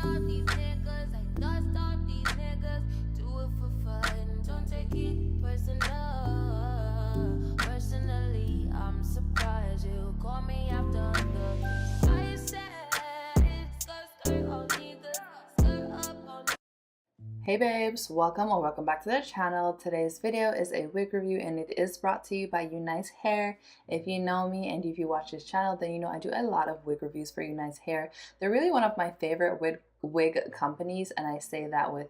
off these niggas, I dust off these niggas. Do it for fun, don't take it personally, I'm surprised you call me after the I said skirt on niggas, skirt up on. Hey babes, welcome or welcome back to the channel. Today's video is a wig review and it is brought to you by UNice Hair. If you know me and if you watch this channel, then you know I do a lot of wig reviews for UNice Hair. They're really one of my favorite wig companies, and I say that with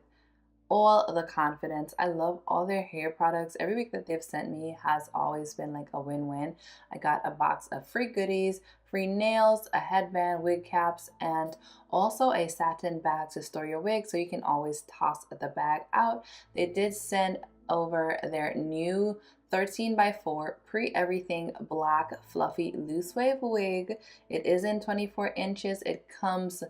all the confidence. I love all their hair products. Every week that they've sent me has always been like a win-win. I got a box of free goodies, free nails, a headband, wig caps, and also a satin bag to store your wig so you can always toss the bag out. They did send over their new 13x4 pre-everything black fluffy loose wave wig. It is in 24 inches. It comes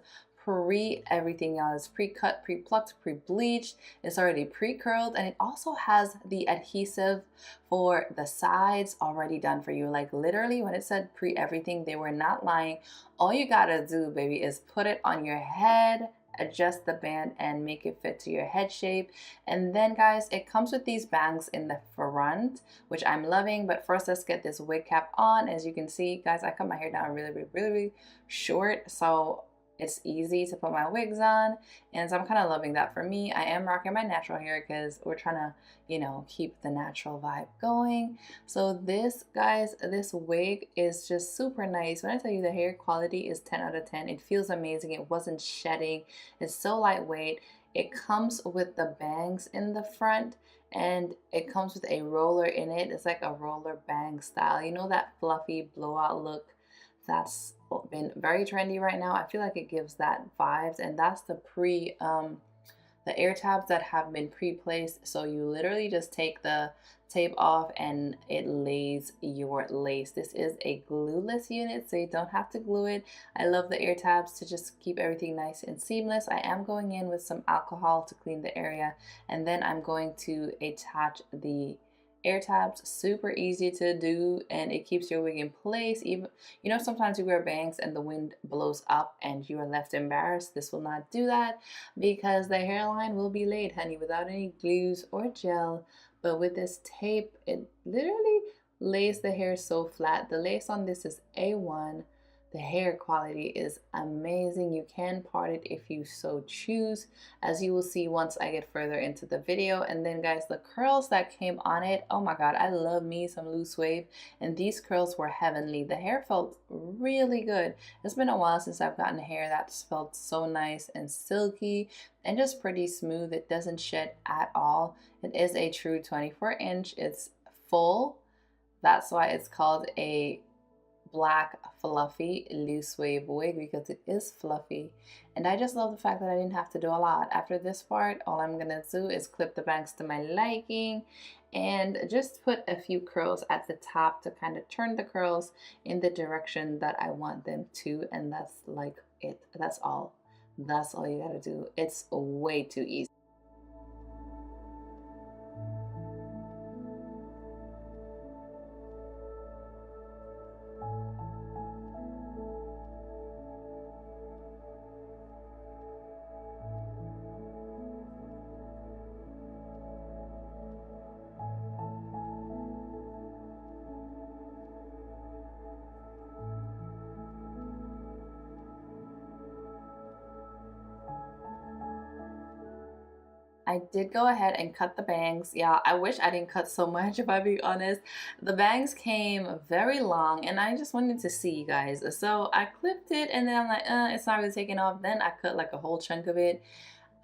pre-everything, y'all. It's pre-cut, pre-plucked, pre-bleached. It's already pre-curled, and it also has the adhesive for the sides already done for you. Like literally when it said pre-everything, they were not lying. All you gotta do, baby, is put it on your head, adjust the band and make it fit to your head shape. And then guys, it comes with these bangs in the front, which I'm loving. But first, let's get this wig cap on. As you can see, guys, I cut my hair down really short, so it's easy to put my wigs on, and so I'm kind of loving that. For me, I am rocking my natural hair because we're trying to, you know, keep the natural vibe going. So this, guys, this wig is just super nice. When I tell you the hair quality is 10 out of 10, it feels amazing. It wasn't shedding. It's so lightweight. It comes with the bangs in the front, and it comes with a roller in it. It's like a roller bang style. You know, that fluffy blowout look that's been very trendy right now. I feel like it gives that vibes, and that's the the air tabs that have been pre-placed. So you literally just take the tape off and it lays your lace. This is a glueless unit, so you don't have to glue it. I love the air tabs to just keep everything nice and seamless. I am going in with some alcohol to clean the area, and then I'm going to attach the air tabs. Super easy to do, and it keeps your wig in place. Even, you know, sometimes you wear bangs and the wind blows up and you are left embarrassed. This will not do that because the hairline will be laid, honey, without any glues or gel. But with this tape, it literally lays the hair so flat. The lace on this is A1. The hair quality is amazing. You can part it if you so choose, as you will see once I get further into the video. And then guys, the curls that came on it, oh my god, I love me some loose wave, and these curls were heavenly. The hair felt really good. It's been a while since I've gotten hair that's felt so nice and silky and just pretty smooth. It doesn't shed at all. It is a true 24-inch. It's full. That's why it's called a black fluffy loose wave wig, because it is fluffy. And I just love the fact that I didn't have to do a lot. After this part, all I'm gonna do is clip the bangs to my liking and just put a few curls at the top to kind of turn the curls in the direction that I want them to. And that's like it. That's all you gotta do. It's way too easy. I did go ahead and cut the bangs. Yeah, I wish I didn't cut so much, if I be honest. The bangs came very long and I just wanted to see, you guys. So I clipped it and then I'm like, it's not really taking off. Then I cut like a whole chunk of it.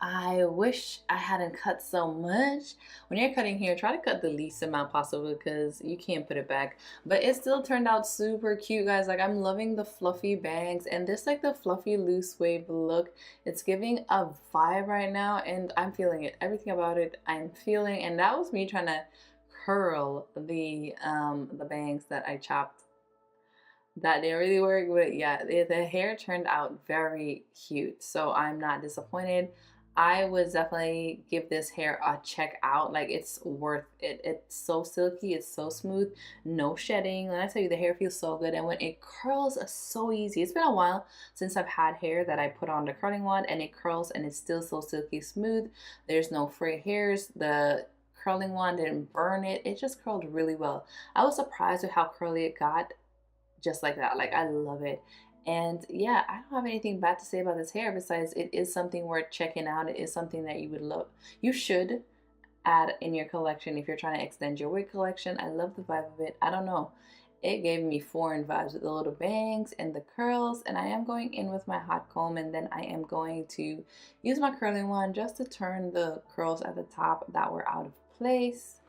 I wish I hadn't cut so much. When you're cutting hair, try to cut the least amount possible because you can't put it back. But it still turned out super cute, guys. Like, I'm loving the fluffy bangs and this, like, the fluffy loose wave look. It's giving a vibe right now and I'm feeling it. Everything about it I'm feeling, and that was me trying to curl the bangs that I chopped. That didn't really work, but yeah, the hair turned out very cute, so I'm not disappointed. I would definitely give this hair a check out. Like, it's worth it. It's so silky, it's so smooth, no shedding. When I tell you, the hair feels so good, and when it curls, it's so easy. It's been a while since I've had hair that I put on the curling wand, and it curls and it's still so silky smooth. There's no fray hairs. The curling wand didn't burn it. It just curled really well. I was surprised with how curly it got, just like that. Like, I love it. And yeah, I don't have anything bad to say about this hair besides it is something worth checking out. It is something that you would love. You should add in your collection if you're trying to extend your wig collection. I love the vibe of it. I don't know. It gave me foreign vibes with the little bangs and the curls. And I am going in with my hot comb, and then I am going to use my curling wand just to turn the curls at the top that were out of place.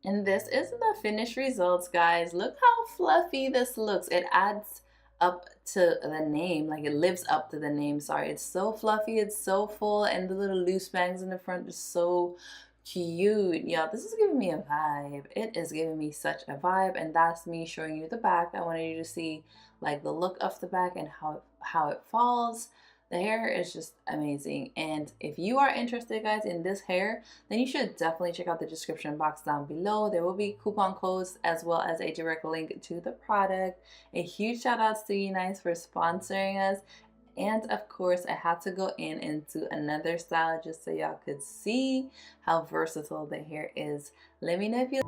And this is the finished results, guys. Look how fluffy this looks. It adds up to the name, like it lives up to the name. Sorry, it's so fluffy, it's so full, and the little loose bangs in the front is so cute. Yeah, this is giving me a vibe. It is giving me such a vibe, and that's me showing you the back. I wanted you to see like the look of the back and how it falls. The hair is just amazing. And if you are interested, guys, in this hair, then you should definitely check out the description box down below. There will be coupon codes as well as a direct link to the product. A huge shout outs to UNice for sponsoring us. And of course, I had to go into another style just so y'all could see how versatile the hair is. Let me know if you